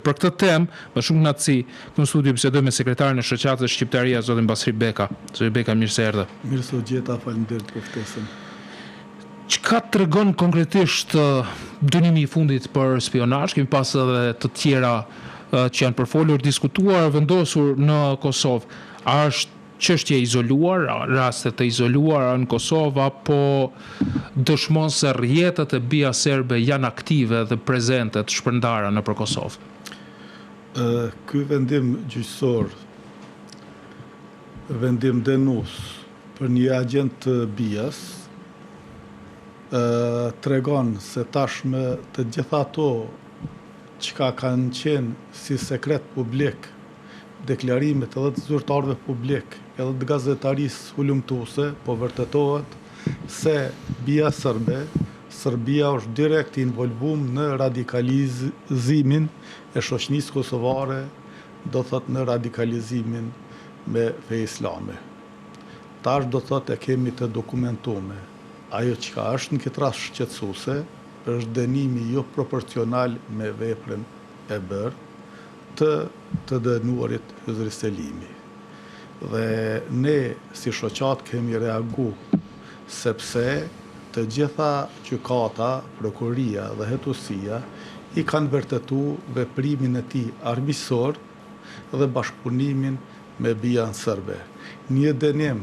Për këtë temë, më shumë kënaqësi, në studio bisedoj me sekretarin e shoqatës Shqiptaria, zotin Basri Beka. Zoti Beka, mirë se erdhe. Mirë se u gjeta, faleminderit për ftesën. Çka tregon konkretisht dënimi i fundit për spionazh? Kemi pas edhe të tjera që janë përfolur, diskutuar, vendosur në Kosovë. A është çështje izoluar, raste të izoluara në Kosovë, apo dëshmon se rrjetet e BIA serbe janë aktive dhe prezente të shpërndara nëpër Kosovë? Ky vendim gjyqësor, vendim dënues për një agent të BIA-s, tregon se tashmë të gjitha ato çka kanë qenë si sekret publik, deklarimet edhe të zyrtarëve publik, edhe të gazetarisë hulumtuese, po vërtetohet se BIA serbe, Serbia është direkt involvuar në radikalizimin e shoqënisë kosovare, do thot në radikalizimin me fe islame. Tash do thot e kemi të dokumentuar. Ajo çka është në këtë rast shqetësuese është dënimi jo proporcional me veprën e bërë të dënuarit Yzri Selimi. Dhe ne si shoqat kemi reaguar sepse të gjitha gjykata, prokuria dhe hetuesia i kanë vërtetuar veprimin e tij armiqësor dhe bashkëpunimin me BIA-n serbe. Një dënim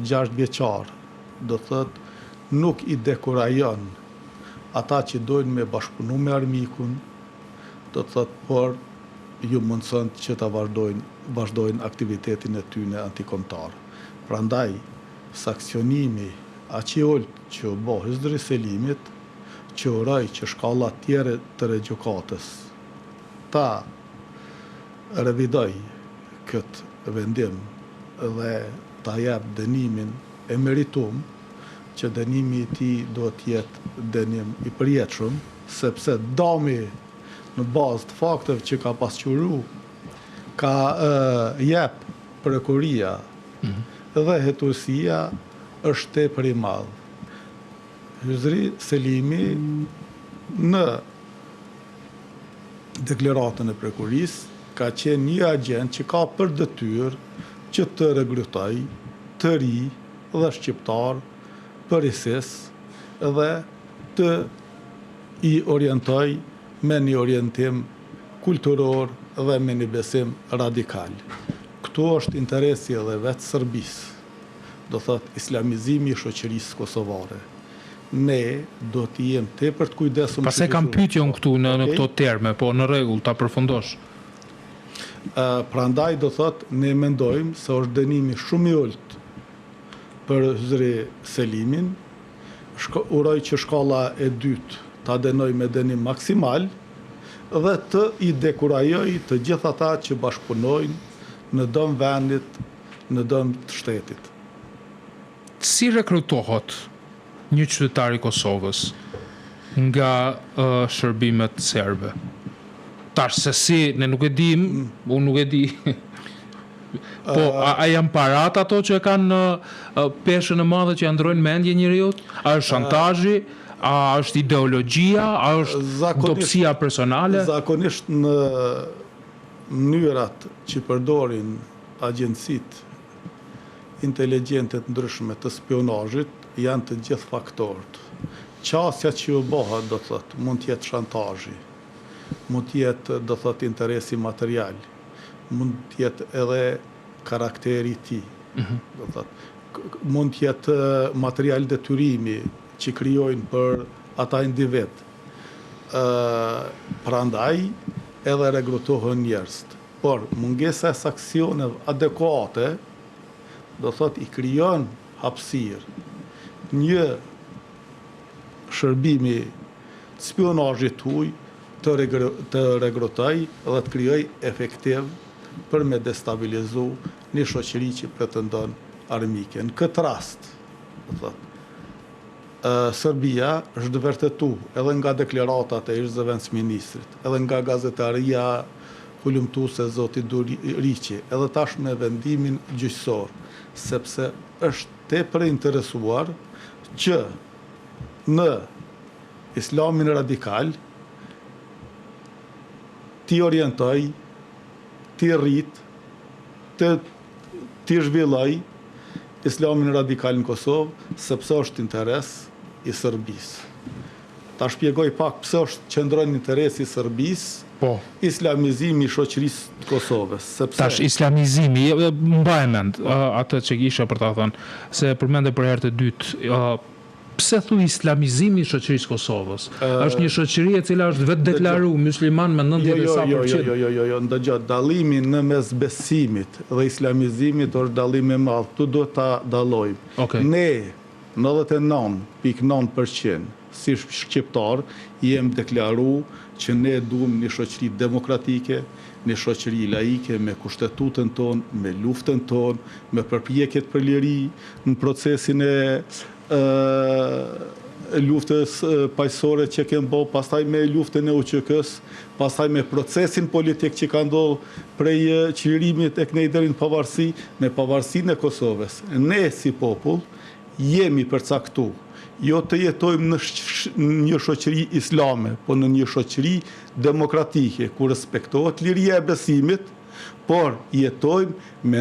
6 vjeçar, do thot, nuk i dekurajon ata që dojnë me bashkëpunu me armikun, do thot, por ju mundson që ta vazhdojnë aktivitetin e tyre antikombëtar. Prandaj, sankcionimi aqëolt që u bë Yzri Selimit, që uroj që shkalla tjere të gjykatës ta revidoj këtë vendim dhe ta jap dënimin e meritum, që dënimi i tij do të jetë dënim i përjetshëm, sepse dami në bazë të fakteve që ka pasqyru, ka jep prokuria dhe hetuesia është tepër i madh. Yzri Selimi në deklaratën e prokurisë ka qenë një agent që ka për detyrë që të regrutoj të ri dhe shqiptar përgjithës dhe të i orientoj me një orientim kulturor dhe me një besim radikal. Këtu është interesi edhe vetë Serbisë, do thot islamizimi i shoqërisë kosovare. Ne do të jemi tepër të kujdesshëm. Pastaj kam pyetjen këtu në këto terme, po në rregull, ta përfundosh. Prandaj do thot ne mendojmë se është dënimi shumë i ulët për Yzri Selimin. Uroj që shkalla e dytë ta dënoj me dënim maksimal dhe të i dekurajoj të gjithë ata që bashkëpunojnë në dëm vendit, në dëm të shtetit. Si rekrutohet një qytetar i Kosovës nga shërbimet serbe? Tash se si, ne nuk e dim, unë nuk e di. Po, a janë parat ato që kanë peshën e madhe që ja ndrojnë mendje njeriut? A është shantazhi? A është ideologjia? A është dobësia personale? Zakonisht në mënyrat që përdorin agjencitë inteligjente të ndryshme të spionazhit janë të gjithë faktorët. Qasja që u bëhet, do thot, mund të jetë shantazhi, mund të jetë, do thot, interesi material, mund të jetë edhe karakteri i tij, do thot, mund të jetë material detyrimi që krijojnë për ata individ. Prandaj edhe rekrutohen njerëz. Por mungesa e sanksioneve adekuate, do thot, i krijon hapësirë një shërbimi spionazhit huaj të regrutoj dhe të krijoj efektiv për me destabilizu një shoqëri që pretendon armike. Në këtë rast, do thot, Serbia është vërtetu edhe nga deklaratat e ish zëvendësministrit, edhe nga gazetaria hulumtuese zoti Duriqi, edhe tash me vendimin gjyqësor, sepse është tepër interesuar që në islamin radikal ti orientoj, ti rrit, ti zhvilloj islamin radikal në Kosovë, sepse është interes i Serbisë. Ta shpjegoj pak pse është qëndron interesi i Serbisë, islamizimi i shoqërisë të Kosovës. Tash islamizimi, mbaj mend atë që kisha për ta thënë, se përmende për herë të dytë, pse thu islamizimi i shoqërisë Kosovës? Është një shoqëri e cila është vetë deklaruar musliman me 90%. Jo, ndëgjoj, dallimi në mes besimit dhe islamizimit është dallim i madh. Tu duhet ta dallojmë. Ne 99.9% si shqiptar jem deklaru që ne duhem një shoqëri demokratike, një shoqëri laike me kushtetutën tonë, me luftën tonë, me përpjekjet për liri në procesin e luftës paqësore që kemë bo, pastaj me luftën e UÇK-s, pastaj me procesin politik që ka ndodhur prej çlirimit e kënej deri në pavarësi, me pavarësinë e Kosovës. Ne si popull jemi përcaktuar jo të jetojmë në një shoqëri islame, po në një shoqëri demokratike, ku respektohet liria e besimit, por jetojmë me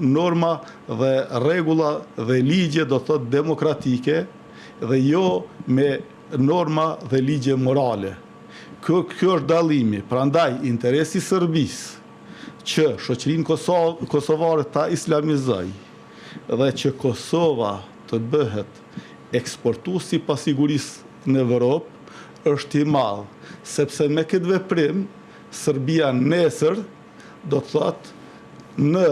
norma dhe rregulla dhe ligje, do thotë demokratike, dhe jo me norma dhe ligje morale. Kjo është dallimi. Prandaj interesi i Serbisë që shoqërinë kosovare ta islamizoj dhe që Kosova të bëhet eksportuesi i pasigurisë në Evropë është i madh, sepse me këtë veprim Serbia nesër do të thotë në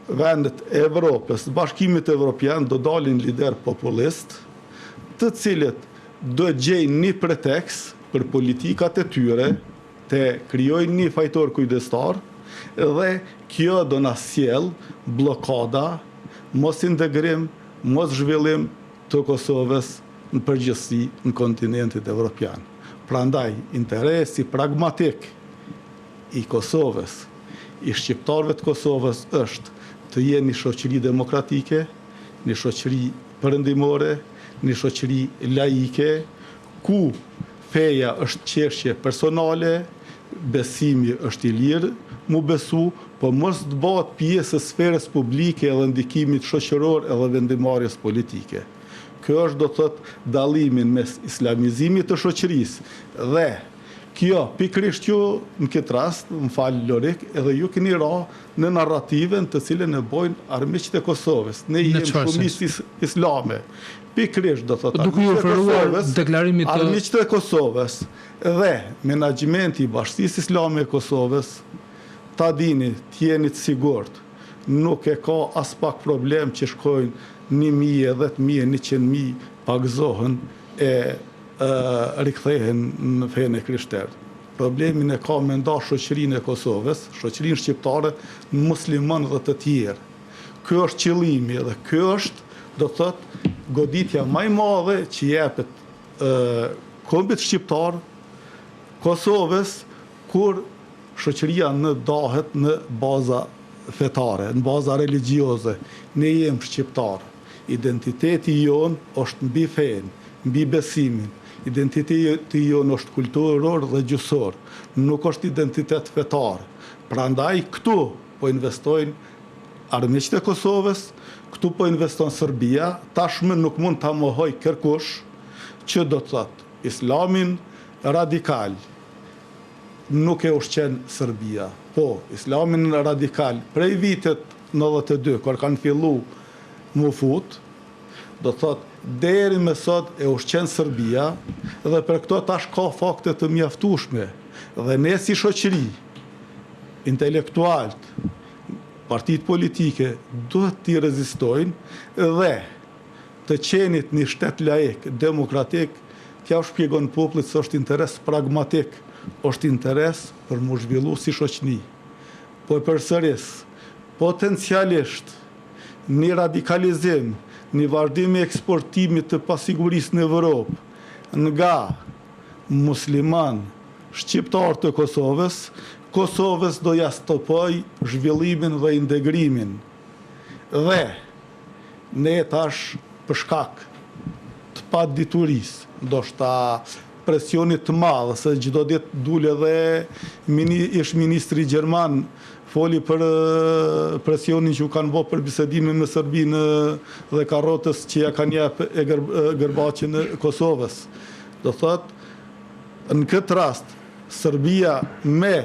vendet e Evropës, Bashkimit Evropian do dalin lider populist, të cilët do gjejnë një pretekst për politikat e tyre, të krijojnë një fajtor kujdestar, dhe kjo do na sjell bllokada, mos integrim, mos zhvillim të Kosovës në përgjithësi në kontinentin evropian. Prandaj, interesi pragmatik i Kosovës, i shqiptarëve të Kosovës është të jenë një shoqëri demokratike, një shoqëri perëndimore, një shoqëri laike, ku feja është çështje personale, besimi është i lirë, mu besu, po mos të bëhet pjesë e sferës publike edhe ndikimit shoqëror edhe vendimarrjes politike. Kjo është do të thotë dallimin mes islamizimit të shoqërisë dhe kjo pikërisht ju në këtë rast, më fal Lorik, edhe ju keni ra në narrativen të cilën e bojnë armiqtë e Kosovës. Ne jemi shumicë islame. Pikërisht do të thotë duke u oferuar deklarimit të armiqtë e Kosovës dhe menaxhimenti i Bashkisë Islame e Kosovës, ta dini, t'jeni të sigurt, nuk e ka as pak problem që shkojnë 1.000, 10.000, 100.000 pagzohen e rikthehen në fenë e krishterë. Problemin e ka me nda shoqërinë e Kosovës, shoqërinë shqiptare, musliman dhe të tjerë. Kjo është qëllimi dhe kjo është, do të thotë, goditja më e madhe që jepet kombit shqiptar, Kosovës, kur shoqëria në dahet në baza fetare, në baza religjioze. Ne jemi shqiptar. Identiteti jon është mbi fenë, mbi besimin. Identiteti jon është kulturor dhe gjuhësor. Nuk është identitet fetar. Prandaj këtu po investojnë armiqtë e Kosovës, këtu po investon Serbia, tashmë nuk mund ta mohoj kërkush që do të thotë islamin radikal nuk e ushqen Serbia. Po, islamin radikal prej vitet 92, kur kanë fillu mu fut, do thot, deri me sot e ushqen Serbia, dhe për këto tash ka fakte të mjaftueshme. Dhe ne si shoqëri, intelektualt, partitë politike, duhet t'i rezistojnë dhe të qenit një shtet laik, demokratik, t'ja u shpjegon popullit se është interes pragmatik, është interes për mu zhvillu si shoqëni. Po e përsëris, potencialisht, një radikalizim, një vazhdim i eksportimit të pasigurisë në Evropë, nga musliman shqiptar të Kosovës do ja stopoj zhvillimin dhe integrimin. Dhe ne tash për shkak të paditurisë, ndoshta presionit të madh, se çdo ditë dul edhe ish ministri gjerman foli për presionin që u kanë bërë për bisedimin me Serbinë dhe karrotës që ja kanë jep e Gërbaçin e Kosovës. Do thot, në këtë rast, Serbia me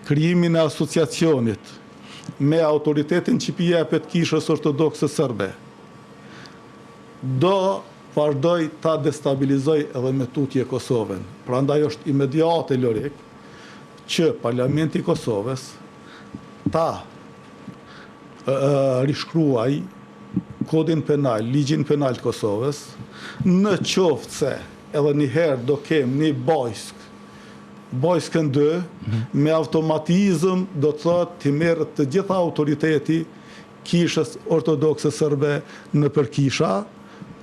krijimin e asociacionit, me autoritetin që i jepet Kishës Ortodokse Serbe, do vazhdoj ta destabilizoj edhe me tutje Kosovën. Prandaj është imediate lorik që Parlamenti i Kosovës ta rishkruaj kodin penal, ligjin penal të Kosovës, në qoftë se edhe njëherë do kem një Bojskën 2, me automatizëm do të thotë të merret të gjitha autoriteti Kishës Ortodokse Serbe në përkisha,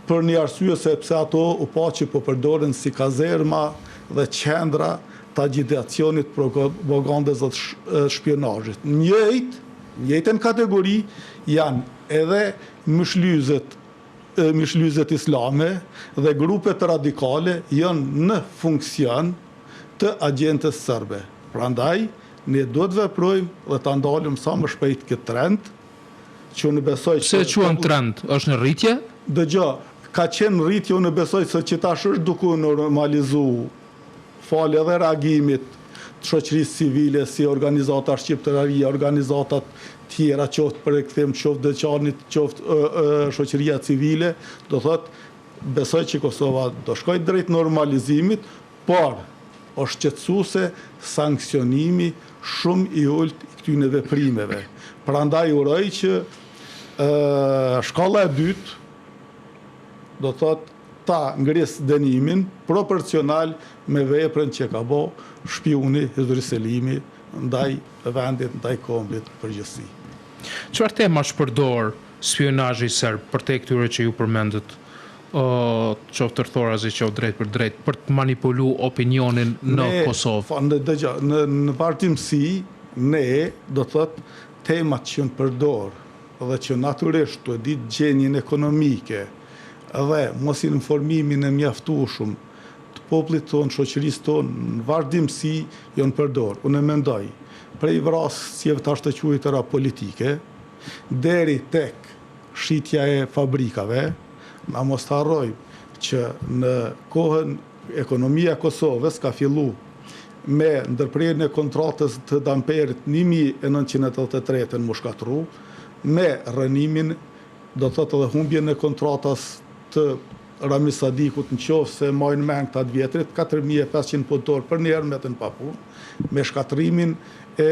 për një arsye sepse ato u pa që po përdoren si kazerma dhe qendra të agitacionit propagandës dhe shpionazhit. Njëjtën kategori janë edhe mishlyzet islame dhe grupet radikale janë në funksion të agjentës serbe. Prandaj, ne do të veprojmë dhe ta ndalim sa më shpejt këtë trend, që unë besoj që... Pse e quajmë trend? Është në rritje? Dëgjoj, ka qenë rritje, unë besoj se që tash është duke normalizu falë edhe reagimit të shoqërisë civile si organizata shqiptararia, organizatat tjera, qoftë për rikthim, qoftë dëqanit, qoftë shoqëria civile, do thot, besoj që Kosova do shkoj drejt normalizimit, por është qetësuese sankcionimi shumë i ulët i këtyre veprimeve. Prandaj uroj që shkalla e dytë do thot ta ngris dënimin proporcional me veprën që ka bë shpiuni Hizri Selimi ndaj vendit, ndaj kombit përgjithësi. Çfarë tema shpërdor spionazhi serb për te këtyre që ju përmendët? Qoftë tërthorazi, qoftë drejt për drejt, për të manipulu opinionin në Kosovë? Në partimësi, ne do thot temat që në përdor dhe që natyrisht të ditë gjenjën ekonomike dhe mos informimin e mjaftueshëm të popullit tonë, shoqërisë tonë, në vazhdimsi janë përdor. Unë mendoj, prej vrasjeve tash të quajtura politike, deri tek shitja e fabrikave, na mos të harrojmë që në kohën ekonomia e Kosovës ka fillu me ndërprerjen e kontratës të damperit 1983 në Mushkatru, me rënimin, do thotë edhe humbjen e kontratës të Rami Sadikut në qoftë se majnë mend këta të vjetrit, 4500 punëtor për një herë mbetën pa punë, me shkatrimin e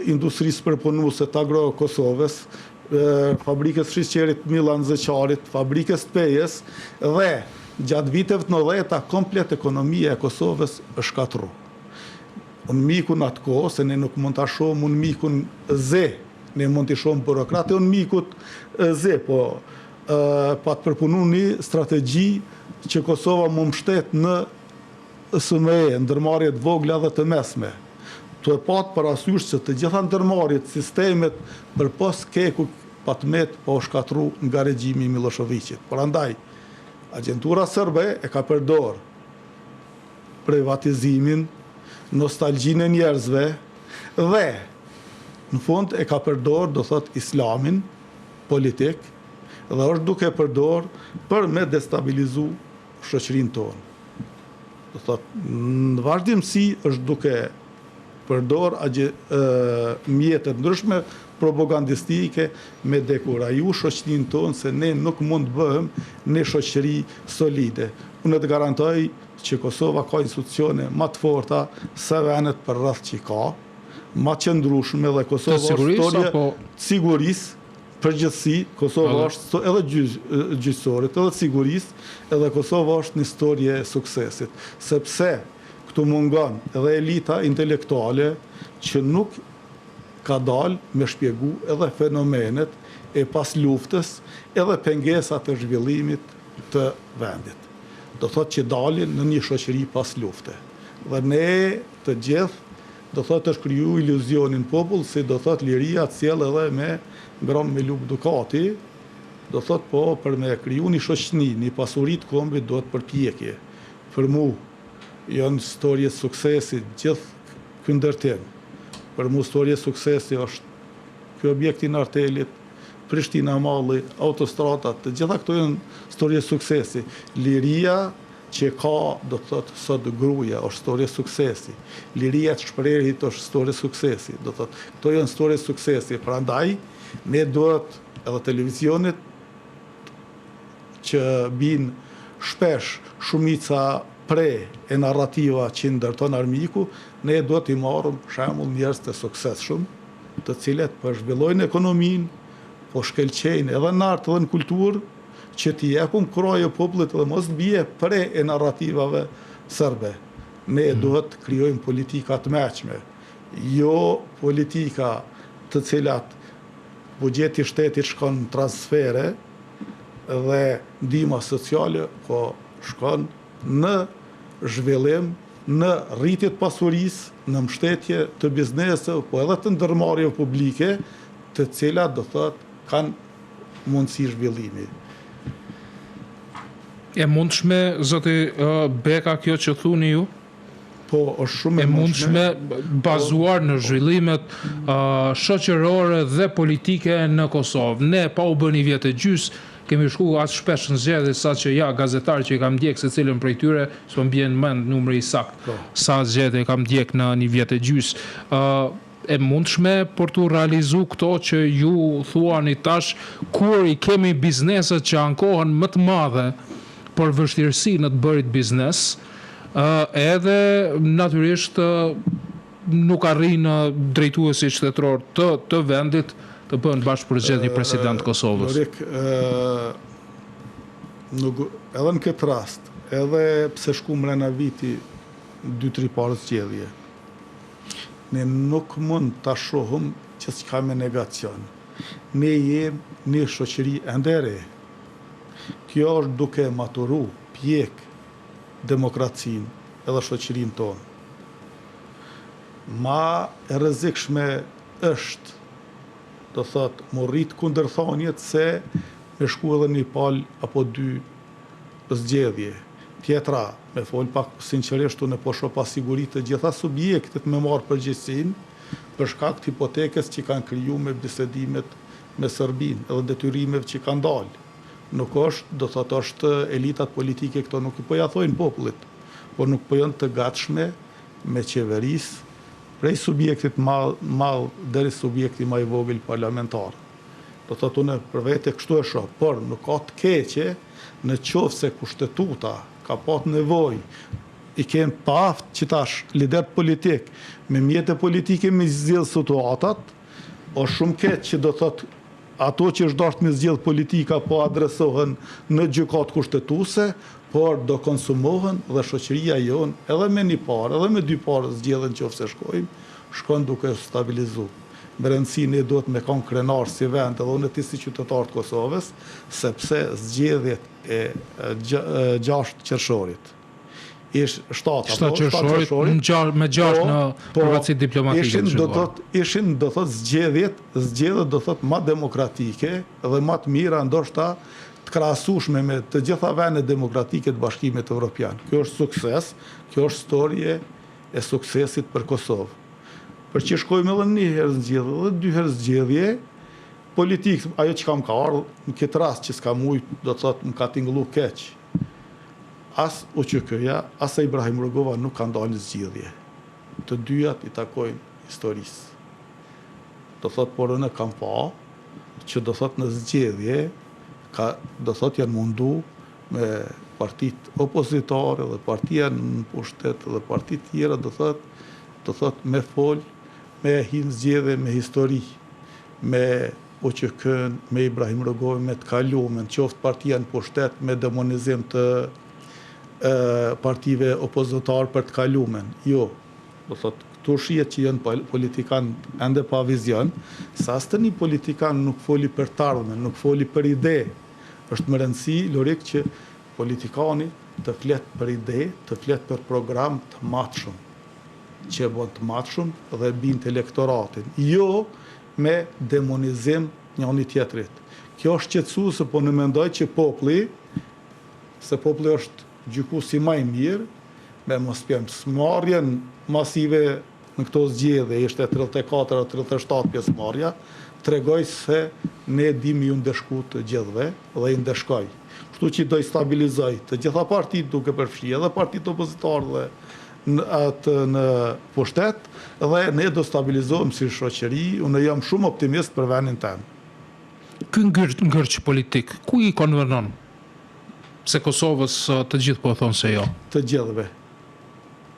industrisë përpunuese të Agro Kosovës, fabrikës Shishqerit Milan Zëqarit, fabrikës Pejes dhe gjatë viteve të 90-ta komplet ekonomia e Kosovës është shkatru. Unë mikun atë kohë, se ne nuk mund të shohim unë mikun ze, ne mund të shohim burokratë, unë mikut ze, po pa të përpunu një strategji që Kosova më mbështet në SME, ndërmarrjet vogla dhe të mesme. Të e patë parasysh që të gjitha ndërmarrjet sistemet për pos keku patmet po shkatru nga regjimi i Miloševićit. Prandaj, agentura serbe e ka përdor privatizimin, nostalgjinë e njerëzve dhe në fund e ka përdor, do thot, islamin politik dhe është duke përdor për me destabilizu shoqërinë tonë. Do thot, në vazhdimsi është duke përdor mjetet ndryshme propagandistike me dekuraju shoqërinë tonë se ne nuk mund bëhem një shoqëri solide. Unë të garantoj që Kosova ka institucione më të forta se vendet për rreth që ka, më të qëndrueshme dhe Kosova është historie sigurisë, përgjithësi, Kosova është edhe gjyqësorit, edhe sigurisë, edhe Kosova është një historie e suksesit, sepse këtu mungon edhe elita intelektuale që nuk ka dalë me shpjegu edhe fenomenet e pas luftës edhe pengesat e zhvillimit të vendit. Do thot që dalin në një shoqëri pas lufte. Dhe ne të gjithë do thot është kriju iluzionin popull, si do thot liria të sjell edhe me Ngram Meluk Dukati, do thot po për me kriju një shoqëni, një pasurit kombit do të përpjekje për mu janë storje suksesi gjithë ky ndërtim. Për mu storje suksesi është ky objekti i artelit, Prishtina Malli, autostradat, të gjitha këto janë storje suksesi. Liria që ka, do të thotë, sot gruaja, është storje suksesi. Liria të shprehjet është storje suksesi. Do të thotë, këto janë storje suksesi. Prandaj, ne duhet edhe televizionit që bin shpesh shumica e narrativa që ndërton armiku, ne duhet i marrim shembull njerëz të suksesshëm, të cilët po zhvillojnë ekonominë, po shkelqejnë edhe në art edhe në kulturë, që t'i jepum kuraje popullit dhe mos bie e narrativave serbe. Ne duhet të krijojmë politika të mëshme, jo politika të cilat buxheti i shtetit shkon në transfere dhe ndihma sociale, po shkon në zhvillim, në rritje të pasurisë, në mbështetje të bizneseve, po edhe të ndërmarrjeve publike, të cilat do thotë kanë mundësi zhvillimi. E mundshme, zoti Beka, kjo që thuni ju? Po, është shumë e mundshme bazuar në zhvillimet shoqërore dhe politike në Kosovë. Ne pa u bërë një vjet e gjys, kemi shku atë shpesh në zgjedhje, sa që ja gazetar që i kam ndjek se cilën prej tyre, s'po m'bjen mend numri i saktë, sa zgjedhje kam ndjek në një vjet e gjys. E mundshme për të realizu këto që ju thuani tash, kur i kemi bizneset që ankohen më të madhe për vështirësi në të bërit biznes, edhe natyrisht nuk arrin drejtuesi shtetëror të vendit të bëhen bashkëpërgjigje president Kosovës. Lorik, edhe në këtë rast, edhe pse shku mrena viti 2-3 parë zgjedhje, ne nuk mund ta shohim që s'ka me negacion. Ne jemi një shoqëri ende e re. Kjo është duke maturu, pjek demokracinë edhe shoqërinë tonë. Ma e rrezikshme është, do thotë, më rrit kundërthonjet se me shku edhe një palë apo dy zgjedhje. Tjetra, me fol pak sinqerisht, unë po shoh pa siguri të gjitha subjektet me marrë përgjegjësinë për shkak të hipotekës që kanë kriju me bisedimet me Serbinë edhe detyrimeve që kanë dalë. Nuk është, do thotë, është elitat politike këto nuk i po ja thojnë popullit, por nuk po janë të gatshme me qeverisë prej subjektit madh deri subjekti më i vogël parlamentar. Do thotë, unë për vete kështu e shoh, por nuk ka të keqe në qoftë se kushtetuta ka pat nevojë, i kenë paft që tash lider politik me mjete politike me zgjidh situatat, o shumë keq që do thotë ato që është dashur me zgjidh politika po adresohen në gjykatë kushtetuese, por do konsumohen dhe shoqëria jonë edhe me një parë, edhe me dy parë zgjedhjen nëse shkon duke stabilizu. Me rëndësi ne duhet me kanë krenar si vend edhe unë ti si qytetar të Kosovës, sepse zgjedhjet e 6 qershorit. Ish 7 qershorit me 6 në përvatësi diplomatike. Ishin do thot zgjedhjet do thot ma demokratike dhe ma të mira ndoshta të krahasueshme me të gjitha vendet demokratike të Bashkimit Evropian. Kjo është sukses, kjo është storje e suksesit për Kosovë. Për që shkojmë edhe një herë zgjedhje dhe 2 herë zgjedhje, politikë, ajo që kam ka ardhur në këtë rast që s'ka mujt, do të thotë më ka tingëllu keq. As UÇK-ja, as Ibrahim Rugova nuk kanë dalë në zgjedhje. Të dyjat i takojnë historisë. Do thotë, por unë kam pa që do thotë në zgjedhje do thotë janë mundu me partitë opozitare dhe partia në pushtet dhe partitë tjera do thotë me fol, me hinë zgjedhje me histori, me UÇK-n, me Ibrahim Rugova, me të kalumen, qoftë partia në pushtet me demonizim të partive opozitar për të kalumen. Jo, do thotë, këtu shihet që janë politikan ende pa vizion, sa asë një politikan nuk foli për të ardhmen, nuk foli për ide. Është më rëndësi, Lorik, që politikani të flet për ide, të flet për program të matshëm, që bën të matshëm dhe bin të elektoratin. Jo me demonizim njëri tjetrit. Kjo është qetësuese, po në mendoj që populli, se populli është gjykuesi më i mirë, me mos pjem smarrjen masive në këto zgjedhje, ishte 34-37 pjesëmarrja, tregoj se ne dimi ju ndeshku të gjithëve dhe i ndeshkoj. Kështu që do i stabilizoj të gjitha partitë duke përfshi edhe partitë opozitare dhe në pushtet, dhe ne do stabilizohem si shoqëri, unë jam shumë optimist për vendin tonë. Ky ngërç politik, ku i konvenon? Se Kosovës të gjithë po thonë se jo. Të gjithëve.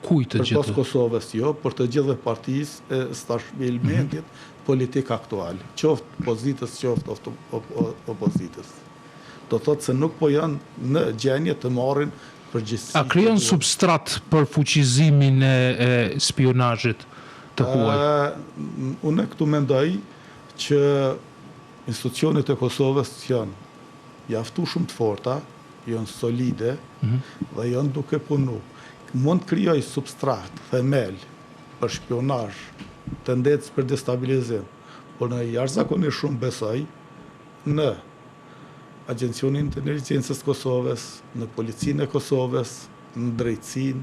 Kuj të gjithë? Për pas Kosovës jo, për të gjithëve partisë e stashmilmentit politik aktual, qoftë pozitës, qoftë opozitës. Do thotë se nuk po janë në gjenje të marrin përgjegjësi. A krijon substrat për fuqizimin e spionazhit të huaj? Unë këtu mendoj që institucionet e Kosovës janë jaftu shumë të forta, janë solide dhe janë duke punu. Mund të krijoj substrat, themel për shpionazh, tendencë për destabilizim, por në jashtëzakonisht shumë besoj në Agjencionin të Inteligjencës Kosovës, në Policinë e Kosovës, në Drejtësinë,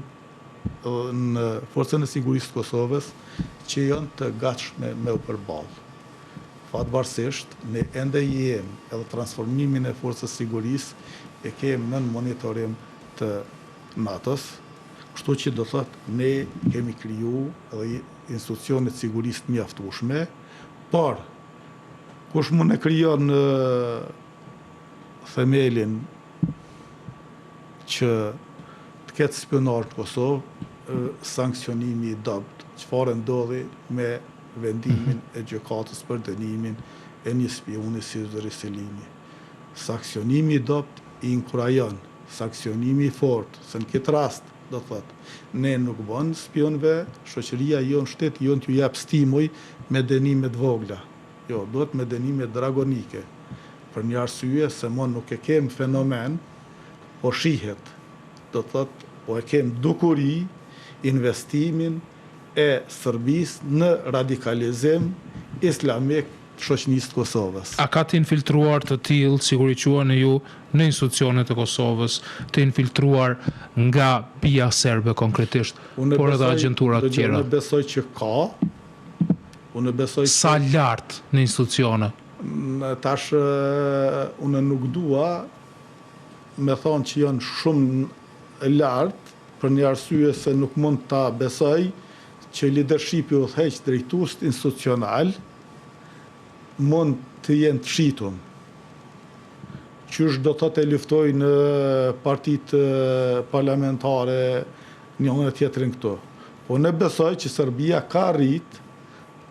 në Forcën e Sigurisë të Kosovës, që janë të gatshme me u përballë. Fatbarësisht, ne ende jemi edhe transformimin e Forcës Sigurisë e kemi nën monitorim të NATO-s, kështu që do thotë ne kemi kriju edhe institucionet sigurisë të mjaftueshme, por kush mund e krijon themelin që të ketë spionazh në Kosovë, sankcionimi i dobët, çfarë ndodhi me vendimin e gjykatës për dënimin e një spioni si Zëri Selimi. Sankcionimi i dobët i inkurajon, sankcionimi i fortë, se në këtë rast, do thotë, ne nuk bën spionëve, shoqëria jonë, shteti jonë t'ju jap stimuj me dënime të vogla. Jo, duhet me dënime dragonike. Për një arsye se nuk e kem fenomen, po shihet, do thotë, po e kem dukuri investimin e Serbisë në radikalizim islamik të shoqënisë të Kosovës. A ka të infiltruar të tillë, sigurisht quani ju, në institucionet e Kosovës, të infiltruar nga pija serbe konkretisht, por edhe agjentura të tjera? Unë besoj që ka. Sa lart në institucione? Tash unë nuk dua me thonë që janë shumë lartë, për një arsye se nuk mund ta besoj që leadershipi udhëheq drejtues institucional mund të jenë të shitur. Qysh do thotë luftojnë partitë parlamentare njëra tjetrin këtu. Po ne besoj që Serbia ka arrit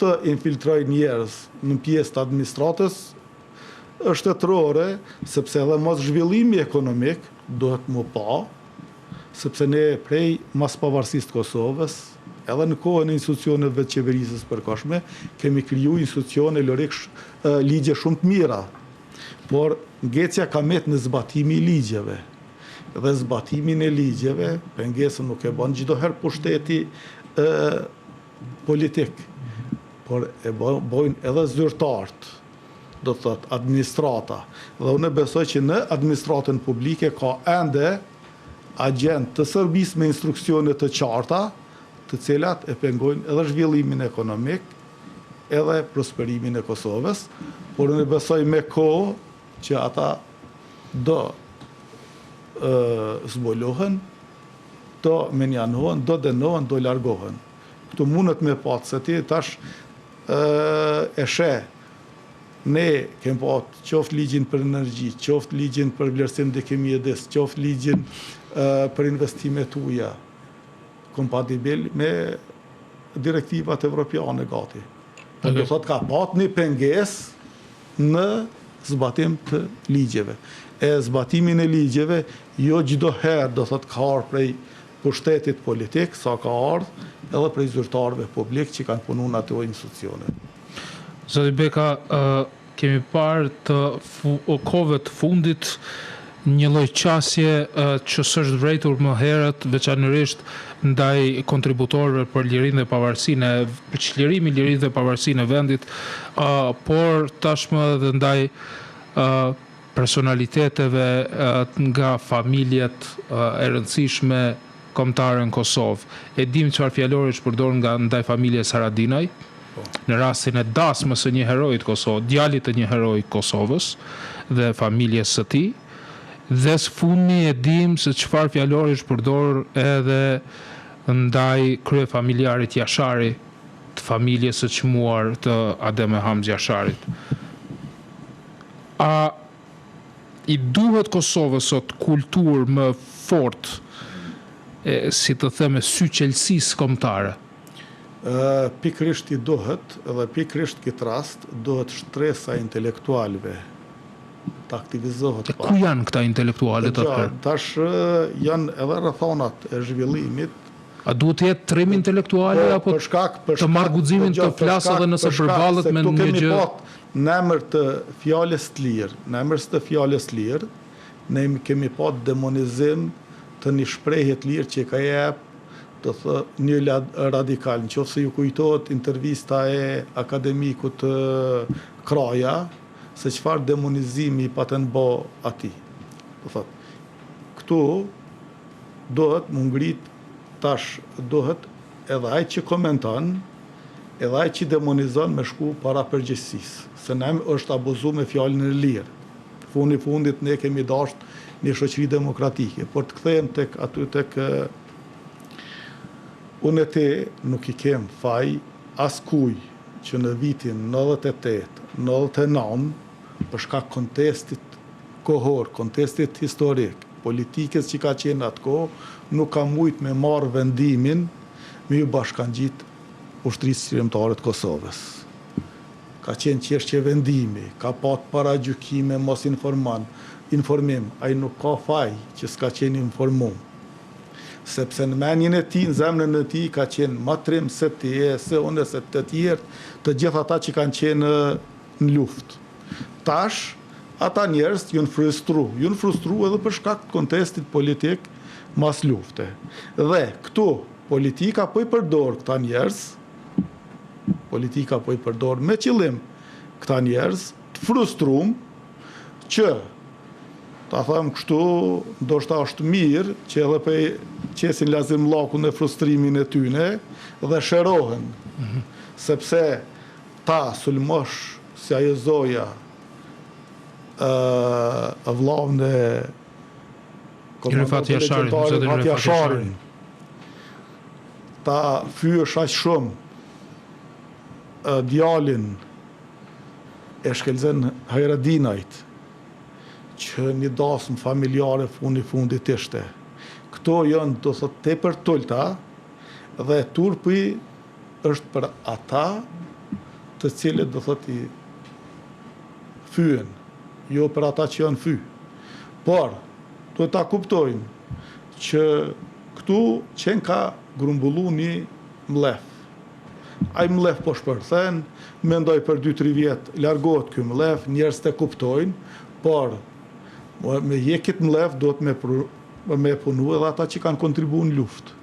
të infiltroj njerëz në pjesë të administratës shtetërore, sepse edhe mos zhvillimi ekonomik duhet mu pa, sepse ne prej mas pavarësisë të Kosovës, edhe në kohën e institucioneve të qeverisës përkohshme, kemi kriju institucione ligje shumë të mira, por ngecja ka met në zbatimi i ligjeve. Dhe zbatimin e ligjeve, pengesën nuk e bën çdoherë pushteti politik, por e bojnë edhe zyrtarët, do të thotë administrata. Dhe unë besoj që në administratën publike ka ende agent të Serbisë me instruksione të qarta, të cilat e pengojnë edhe zhvillimin ekonomik, edhe prosperimin e Kosovës, por unë besoj me kohë që ata do zbulohen, do menjanohen, do dënohen, do largohen. Këtu mundet me patë se ti tash e sheh. Ne kemi patë qoftë ligjin për energji, qoftë ligjin për vlerësim dhe mjedis, qoftë ligjin për investimet tuja, kompatibil me direktivat evropiane gati. Do thotë ka patë një pengesë në zbatim të ligjeve. E zbatimin e ligjeve, jo çdo herë do thotë ka ardhur prej pushtetit politik, sa ka ardhur edhe prej zyrtarëve publik që kanë punuar në ato institucione. Zoti Beka, kemi parë të kohëve të fundit një lloj qasje që s'është vërejtur më herët, veçanërisht ndaj kontributorëve për lirinë dhe pavarësinë, për çlirimin lirinë dhe pavarësinë e vendit, por tashmë edhe ndaj personaliteteve nga familjet e rëndësishme kombëtare në Kosovë. E dim çfarë fjalori është përdorur nga ndaj familjes Haradinaj, në rastin e dasmës së një heroi të Kosovës, djalit të një heroi të Kosovës dhe familjes së tij. Dhe së fundmi e dim se çfarë fjalori është përdorur edhe ndaj kryefamiljarit Jashari, të familjes së çmuar të Adem e Hamz Jasharit. A i duhet Kosovës sot kulturë më fort, si të them, sy qelësisë kombëtare? Pikrisht i duhet, edhe pikrisht këtë rast, duhet shtresa intelektualve të aktivizohet. Ku janë këta intelektualet atëherë? Tash janë edhe rrethonat e zhvillimit. A duhet të jetë trim intelektuale apo të marrë guximin të flasë edhe nëse përballet me një gjë? Në emër të fjalës të lirë, ne kemi pat demonizim të një shprehje të lirë që ka jep të një radikal. Në qoftë se ju kujtohet intervista e akademikut Kraja, se çfarë demonizimi i patën bë atij. Këtu dohet më ngrit tash, dohet edhe ai që komenton, edhe ai që demonizon me shku para përgjegjësisë, se ne është abuzuar me fjalën e lirë. Fundit ne kemi dashur një shoqëri demokratike, por të kthehem tek unë e ti nuk i kem faj askuj që në vitin 98, 99, për shkak kontestit kohor, kontestit historik, politikës që ka qenë atë kohë, nuk ka mujt me marrë vendimin me ju bashkangjit ushtrisë qytetarë të Kosovës. Ka qenë çështje vendimi, ka pat paragjykime mos informim, ai nuk ka faj që s'ka qenë informum. Sepse në menjen e tij, në zemrën e tij ka qenë më trim se ti, se unë, se të tjerë, të gjithë ata që kanë qenë në luftë. Tash, ata njerëz janë frustru edhe për shkak të kontestit politik mas lufte. Dhe këtu politika po i përdor këta njerëz, me qëllim këta njerëz të frustruar që ta them kështu, ndoshta është mirë që edhe pe qesin lazim llakun e frustrimin e tyne dhe shërohen. Sepse ta sulmosh si ajo zoja vllahun e Rifat Jasharin, ta fyesh aq shumë djalin e Shkelzen Hajradinajt, që një dasmë familjare fundit ishte. Këto janë, do thot, tepër tulta, dhe turpi është për ata të cilët, do thot, i fyen, jo për ata që janë fy. Por, do ta kuptojnë që këtu qenë ka grumbullu një mlef. Ai mlef po shpërthen, mendoj për 2-3 vjet largohet ky mlef, njerëz të kuptojnë, por me jekit mlef do të me punu edhe ata që kanë kontribuar në luftë.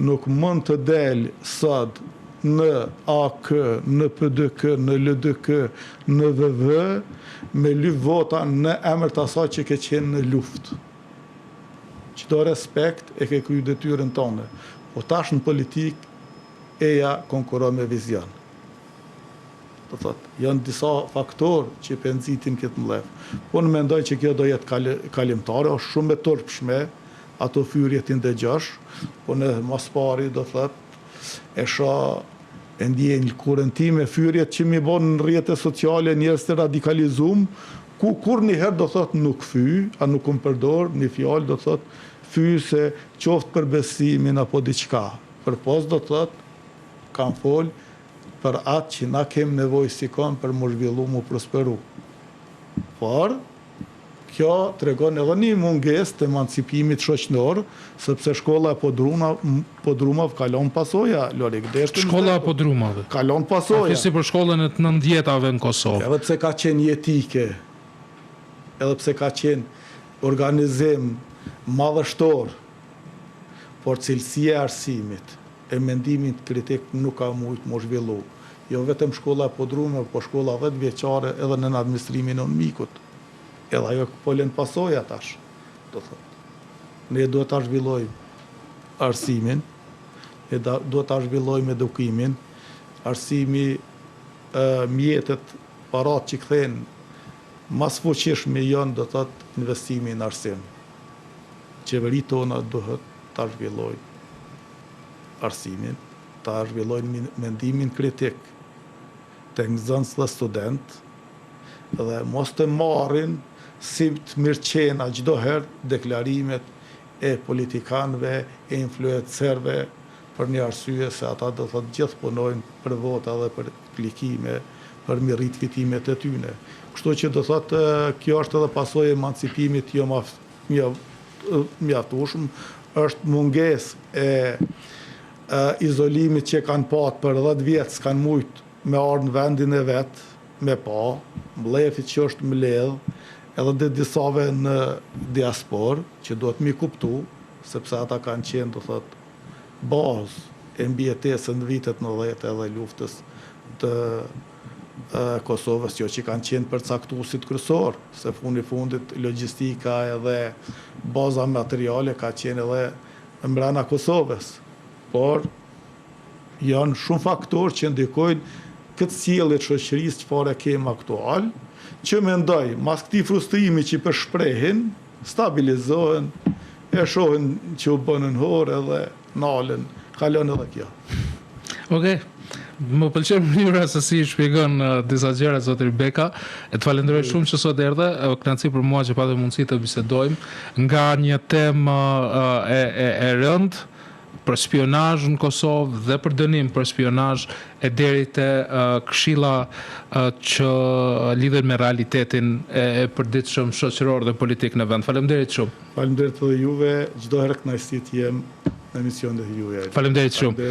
Nuk mund të del sot në AK, në PDK, në LDK, në VV, me lyp vota në emër të asaj që ke qenë në luftë. Çdo respekt e ke kryer detyrën tonë. Po tash në politik eja konkuron me vizion. Do thot, janë disa faktorë që penzitin këtë mlef. Po në mendoj që kjo do jetë kalimtare, është shumë e turpshme, ato fyrje të ndëgjosh, po në mas pari do thot, e shoh e ndjen lëkurën time fyrjet që mi bon në rrjetet sociale njerëz të radikalizum, ku kur njëherë do thot nuk fy, a nuk më përdor një fjalë do thot fy se qoftë për besimin apo diçka. Përpos do thot kanë fol për atë që na kem nevojë si kom për më zhvillu, më prosperu. Por, kjo tregon edhe një mungesë të emancipimit shoqëror, sepse shkolla e Podrumave kalon pasoja, Lorik. Shkolla e Podrumave kalon pasoja. Flisi për shkollën e të 90-tave në Kosovë. Edhe pse ka qenë jetike, edhe pse ka qenë organizim madhështor, por cilësia e arsimit e mendimit kritik nuk ka mujt më zhvillu. Jo vetëm shkolla e Podrumave, po shkolla 10 vjeçare edhe në administrimin e mikut. Edhe ajo po lën pasoja tash, do thot. Ne duhet ta zhvillojmë. arsimin, ne duhet ta zhvillojmë edukimin, arsimi, mjetet, parat që kthejnë mas fuqishme janë do të thotë investimi në arsim. Qeveritë tona duhet ta zhvillojnë arsimin, ta zhvillojnë mendimin kritik të nxënës dhe student, dhe mos të marrin si të mirëqena çdo herë deklarimet e politikanëve, e influencerëve, për një arsye se ata do thotë gjithë punojnë për vota dhe për klikime, për mirrit fitimet e tyre. Kështu që do thotë kjo është edhe pasojë e emancipimit jo mjaftueshëm, është mungesë e izolimit që kanë patë për 10 vjet, s'kanë mujt me ardhur në vendin e vet, me pa, mlefit që është mbledh, edhe dhe disave në diasporë, që duhet mi kuptu, sepse ata kanë qenë, do thotë, bazë e mbijetesën në vitet 90 edhe luftës të Kosovës, jo që kanë qenë përcaktuesit kryesor, se fundi fundit logjistika edhe baza materiale ka qenë edhe mbrana Kosovës. Por janë shumë faktorë që ndikojnë këtë sjellje të shoqërisë çfarë kemi aktual, që mendoj, mas këtij frustrimi që përshprehin, stabilizohen, e shohin që u bënën horë edhe nalën, kalon edhe kjo. Okej. Më pëlqen mënyra se si shpjegon disa gjëra zotri Beka. E të falenderoj shumë që sot erdhe. Kënaqësi për mua që patë mundësi të bisedojmë nga një temë e rëndë për spionazh në Kosovë dhe për dënim për spionazh e deri te këshilla që lidhen me realitetin e përditshëm shoqëror dhe politik në vend. Faleminderit shumë. Faleminderit edhe juve, çdo herë kënaqësi të jem në emisionet e juaja. Faleminderit shumë.